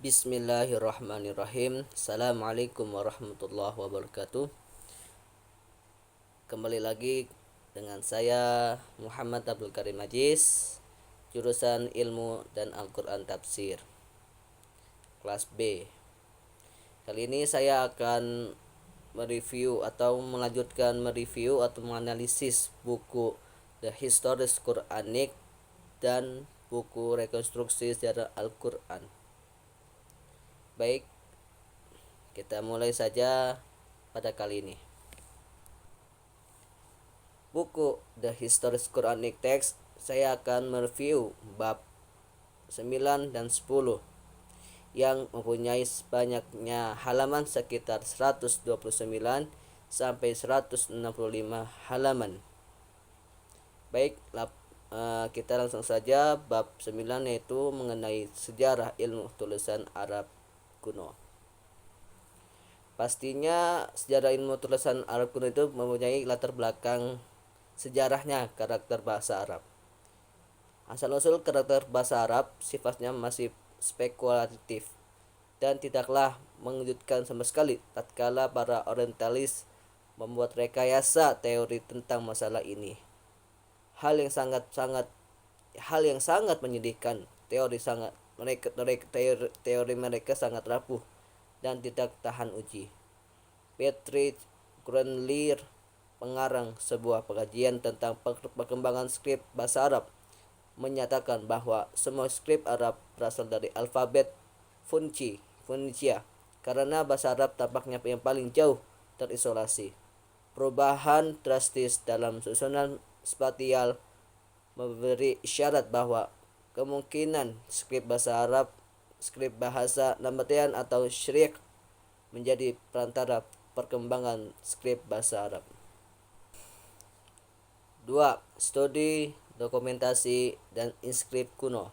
Bismillahirrahmanirrahim. Assalamualaikum warahmatullahi wabarakatuh. Kembali lagi dengan saya Muhammad Abdul Karim Majis, jurusan Ilmu dan Al-Quran Tafsir, kelas B. Kali ini saya akan mereview atau melanjutkan mereview atau menganalisis buku The Histories Quranic dan buku Rekonstruksi Sejarah Al-Quran. Baik, kita mulai saja pada kali ini. Buku The Historic Quranic Text, saya akan mereview bab 9 dan 10 yang mempunyai banyaknya halaman sekitar 129 sampai 165 halaman. Baik, kita langsung saja bab 9, yaitu mengenai sejarah ilmu tulisan Arab kuno. Pastinya sejarah ilmu tulisan Arab kuno itu mempunyai latar belakang sejarahnya karakter bahasa Arab. Asal-usul karakter bahasa Arab sifatnya masih spekulatif dan tidaklah mengejutkan sama sekali tatkala para orientalis membuat rekayasa teori tentang masalah ini. Hal yang sangat menyedihkan. Teori mereka sangat rapuh dan tidak tahan uji. Patrick Grundlier, pengarang sebuah pengkajian tentang perkembangan skrip bahasa Arab, menyatakan bahwa semua skrip Arab berasal dari alfabet Phoenicia karena bahasa Arab tampaknya yang paling jauh terisolasi. Perubahan drastis dalam susunan spatial memberi isyarat bahwa kemungkinan skrip bahasa Nabatean atau Syriac menjadi perantara perkembangan skrip bahasa Arab. 2. Studi dokumentasi dan inskrip kuno.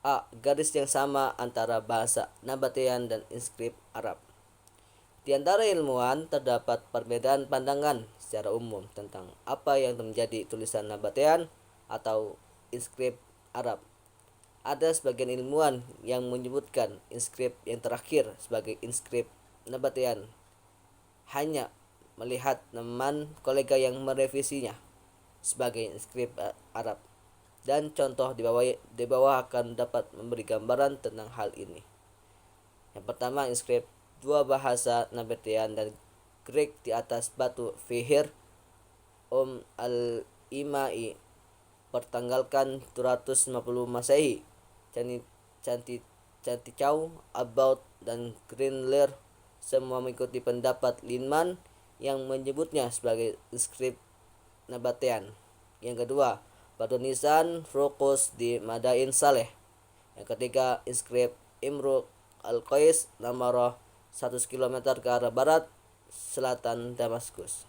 A. Garis yang sama antara bahasa Nabatean dan inskrip Arab. Di antara ilmuwan terdapat perbedaan pandangan secara umum tentang apa yang menjadi tulisan Nabatean atau inskrip Arab. Ada sebagian ilmuwan yang menyebutkan inskrip yang terakhir sebagai inskrip Nabatean, hanya melihat teman kolega yang merevisinya sebagai inskrip Arab, dan contoh di bawah akan dapat memberi gambaran tentang hal ini. Yang pertama, inskrip dua bahasa Nabatean dan Greek di atas batu Fihir al-Imai pertanggalkan 250 Masehi. Canticau, About, dan Greenleer semua mengikuti pendapat Linman yang menyebutnya sebagai inskrip Nabatean. Yang kedua, batu nisan Rukus di Madain Saleh. Yang ketiga, inskrip Imru al-Qais Namarah 100 km ke arah barat selatan Damaskus.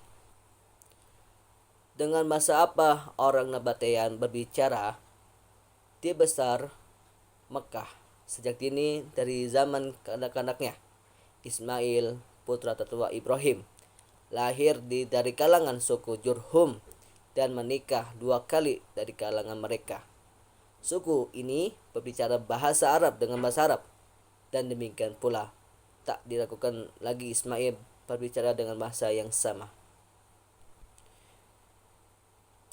Dengan bahasa apa orang Nabatean berbicara? Dia besar Mekah sejak dini dari zaman kanak-kanaknya. Ismail, putra tertua Ibrahim, lahir dari kalangan suku Jurhum dan menikah 2 kali dari kalangan mereka. Suku ini berbicara bahasa Arab dengan bahasa Arab, dan demikian pula tak dilakukan lagi Ismail berbicara dengan bahasa yang sama.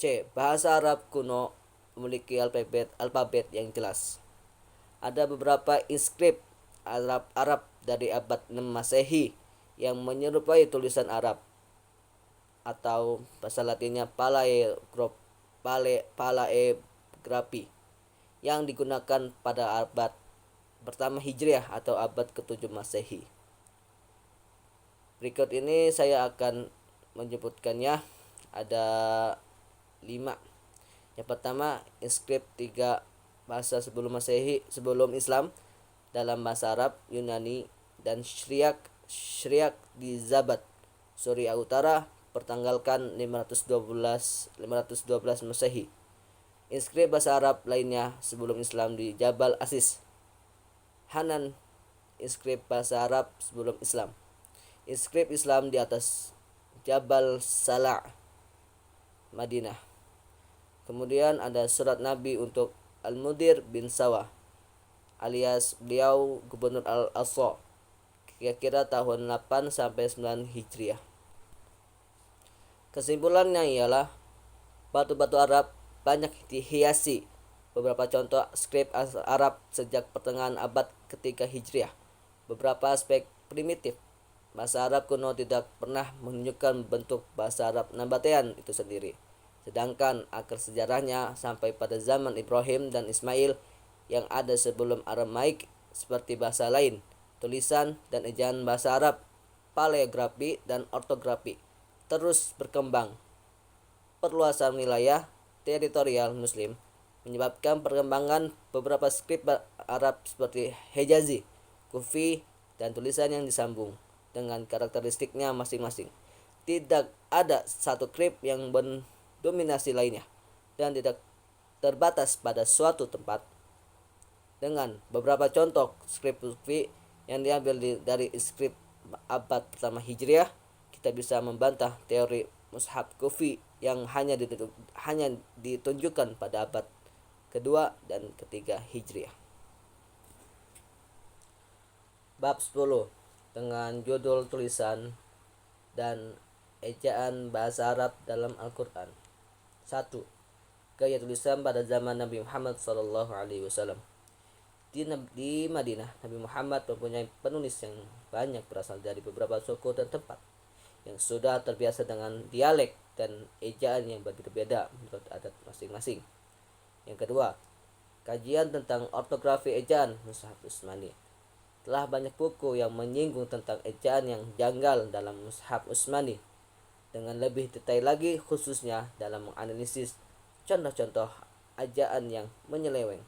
C. Bahasa Arab kuno memiliki alfabet yang jelas. Ada beberapa inskrip Arab dari abad 6 Masehi yang menyerupai tulisan Arab, atau bahasa Latinnya palaegrafi, yang digunakan pada abad pertama Hijriah atau abad ke-7 Masehi. Berikut ini saya akan menyebutkannya. Ada 5. Yang pertama, inskrip 3 bahasa sebelum Islam dalam bahasa Arab, Yunani, dan Syriac di Zabat, Suriah Utara pertanggalkan 512 Masehi. Inskrip bahasa Arab lainnya sebelum Islam di Jabal Asis, Hanan. Inskrip bahasa Arab sebelum Islam. Inskrip Islam di atas Jabal Sala', Madinah. Kemudian ada surat Nabi untuk Al-Mudir bin Sawah alias beliau Gubernur Al-Aqsa, kira-kira tahun 8 sampai 9 Hijriah. Kesimpulannya ialah batu-batu Arab banyak dihiasi beberapa contoh skrip Arab sejak pertengahan abad ketiga Hijriah. Beberapa aspek primitif bahasa Arab kuno tidak pernah menunjukkan bentuk bahasa Arab Nabatean itu sendiri. Sedangkan akar sejarahnya sampai pada zaman Ibrahim dan Ismail yang ada sebelum Aramaik seperti bahasa lain, tulisan dan ejaan bahasa Arab, paleografi dan ortografi terus berkembang. Perluasan wilayah teritorial Muslim menyebabkan perkembangan beberapa skrip Arab seperti Hejazi, Kufi, dan tulisan yang disambung dengan karakteristiknya masing-masing. Tidak ada satu skrip yang mendominasi lainnya dan tidak terbatas pada suatu tempat. Dengan beberapa contoh skrip Kufi yang diambil dari skrip abad pertama Hijriah, kita bisa membantah teori mushaf Kufi yang hanya ditunjukkan pada abad kedua dan ketiga Hijriah. Bab 10 dengan judul tulisan dan ejaan bahasa Arab dalam Al-Quran. 1. Gaya tulisan pada zaman Nabi Muhammad SAW. Di Madinah, Nabi Muhammad mempunyai penulis yang banyak berasal dari beberapa suku dan tempat yang sudah terbiasa dengan dialek dan ejaan yang berbeda menurut adat masing-masing. Yang kedua, kajian tentang ortografi ejaan Mushaf Utsmani. Telah banyak buku yang menyinggung tentang ejaan yang janggal dalam Mushaf Utsmani dengan lebih detail lagi, khususnya dalam menganalisis contoh-contoh ejaan yang menyeleweng.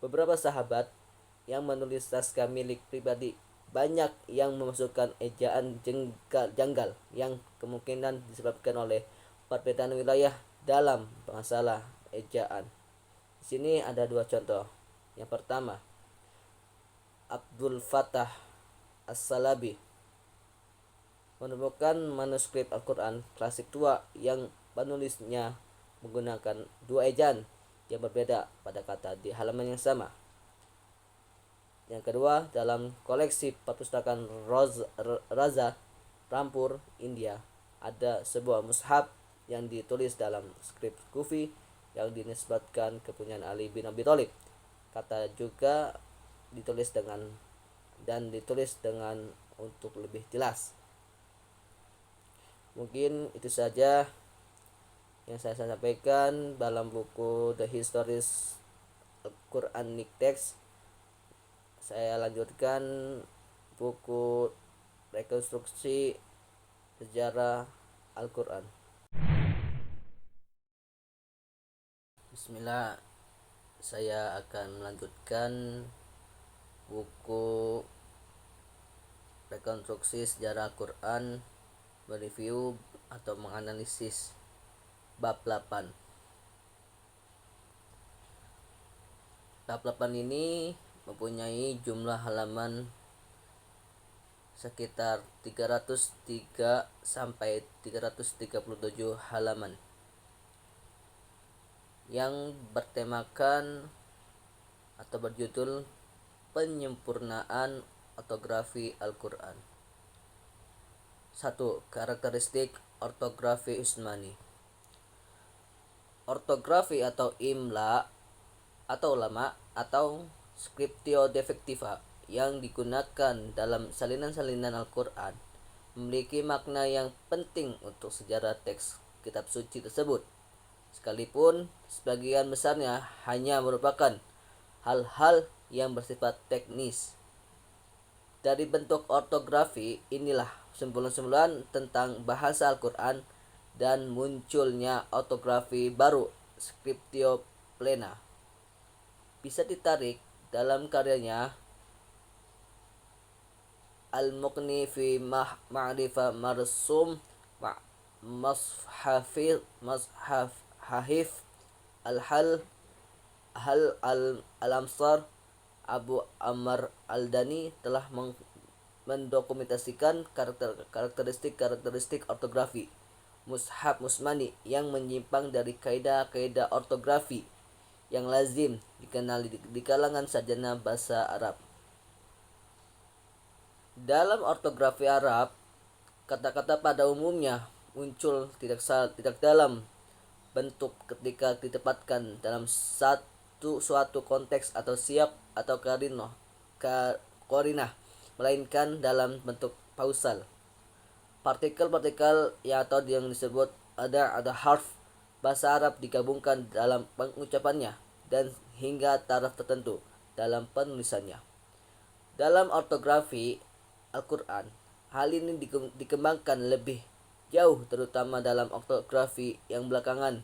Beberapa sahabat yang menulis naskah milik pribadi banyak yang memasukkan ejaan janggal yang kemungkinan disebabkan oleh perbedaan wilayah dalam masalah ejaan. Di sini ada dua contoh. Yang pertama, Abdul Fattah As-Salabi menemukan manuskrip Al-Quran klasik tua yang penulisnya menggunakan dua ejaan yang berbeda pada kata di halaman yang sama. Yang kedua, dalam koleksi perpustakaan Raza, Rampur, India, ada sebuah mushaf yang ditulis dalam skrip Kufi yang dinisbatkan kepunyaan Ali bin Abi Thalib. Kata juga ditulis dengan untuk lebih jelas. Mungkin itu saja yang saya sampaikan dalam buku The Histories Quranic Text. Saya lanjutkan buku rekonstruksi sejarah Al-Quran. Bismillah, saya akan melanjutkan buku rekonstruksi sejarah Al-Quran, mereview atau menganalisis bab 8. Bab 8 ini mempunyai jumlah halaman sekitar 303 sampai 337 halaman yang bertemakan atau berjudul penyempurnaan ortografi Al-Quran. 1. Karakteristik ortografi Utsmani. Ortografi atau imla atau lama atau scriptio defectiva yang digunakan dalam salinan-salinan Al-Quran memiliki makna yang penting untuk sejarah teks kitab suci tersebut, sekalipun sebagian besarnya hanya merupakan hal-hal yang bersifat teknis. Dari bentuk ortografi inilah simpulan-simpulan tentang bahasa Al-Quran dan munculnya ortografi baru, scriptio plena, bisa ditarik dalam karyanya Al-Muqni fi Ma'rifah Marsum Mashaf Hafif Al-Hal Al-Amsar. Abu Ammar Al-Dani telah mendokumentasikan karakteristik ortografi Mushaf Utsmani yang menyimpang dari kaidah-kaidah ortografi yang lazim dikenal di kalangan sarjana bahasa Arab. Dalam ortografi Arab, kata-kata pada umumnya muncul tidak dalam bentuk ketika ditempatkan dalam suatu konteks atau siap atau korinah, melainkan dalam bentuk pausal. Partikel-partikel yang disebut ada harf bahasa Arab digabungkan dalam pengucapannya dan hingga taraf tertentu dalam penulisannya. Dalam ortografi Al-Quran, hal ini dikembangkan lebih jauh terutama dalam ortografi yang belakangan.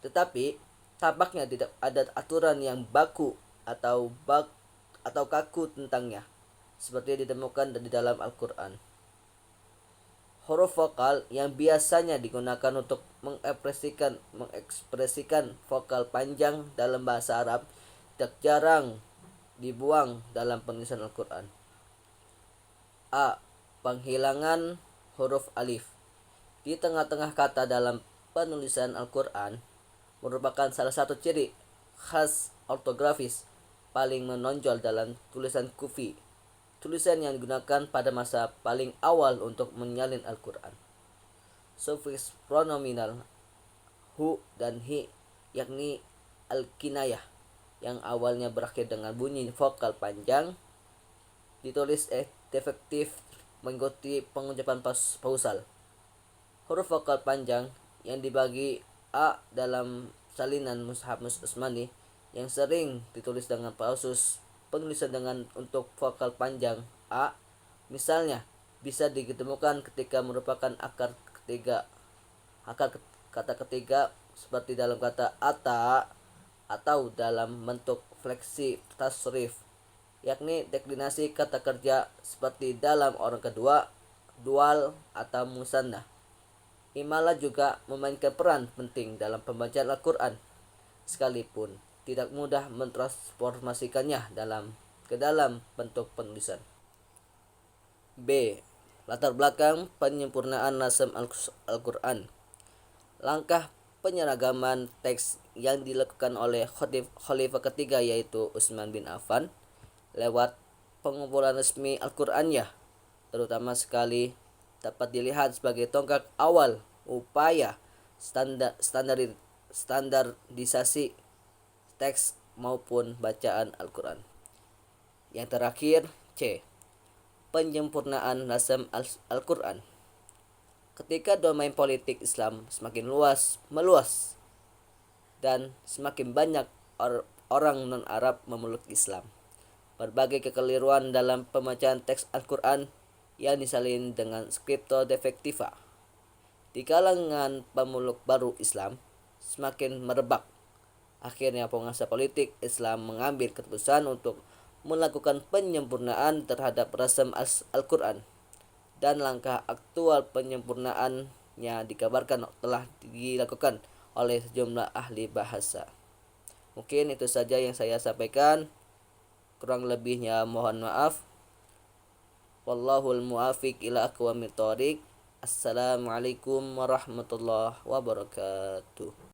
Tetapi tampaknya tidak ada aturan yang baku atau kaku tentangnya seperti ditemukan di dalam Al-Quran. Huruf vokal yang biasanya digunakan untuk mengekspresikan vokal panjang dalam bahasa Arab tidak jarang dibuang dalam penulisan Al-Quran. A. Penghilangan huruf alif di tengah-tengah kata dalam penulisan Al-Quran merupakan salah satu ciri khas ortografis paling menonjol dalam tulisan Kufi, tulisan yang digunakan pada masa paling awal untuk menyalin Al-Quran. Sufiks pronominal hu dan hi, yakni al-kinayah, yang awalnya berakhir dengan bunyi vokal panjang, ditulis defektif mengikuti pengucapan pausal. Huruf vokal panjang yang dibagi A dalam salinan Mushaf Utsmani yang sering ditulis dengan pausus penulisan dengan untuk vokal panjang A, misalnya bisa ditemukan ketika merupakan akar kata ketiga seperti dalam kata ata atau dalam bentuk fleksi tasrif, yakni deklinasi kata kerja seperti dalam orang kedua, dual atau musanna. Imala juga memainkan peran penting dalam pembacaan Al-Quran, sekalipun tidak mudah mentransformasikannya ke dalam bentuk penulisan. B. Latar belakang penyempurnaan nasam Al-Quran. Langkah penyeragaman teks yang dilakukan oleh Khalifah ketiga yaitu Utsman bin Affan lewat pengumpulan resmi Al-Qur'annya, terutama sekali dapat dilihat sebagai tonggak awal upaya standarisasi teks maupun bacaan Al-Quran. Yang terakhir, C. Penyempurnaan nasam Al-Quran. Ketika domain politik Islam semakin meluas dan semakin banyak orang non-Arab memeluk Islam, berbagai kekeliruan dalam pembacaan teks Al-Quran yang disalin dengan skripto defektiva di kalangan pemeluk baru Islam semakin merebak. Akhirnya penguasa politik Islam mengambil keputusan untuk melakukan penyempurnaan terhadap rasam Al-Quran, dan langkah aktual penyempurnaannya dikabarkan telah dilakukan oleh sejumlah ahli bahasa. Mungkin itu saja yang saya sampaikan, kurang lebihnya mohon maaf. Wallahul muwafiq ila aqwamit thoriq. Assalamualaikum warahmatullahi wabarakatuh.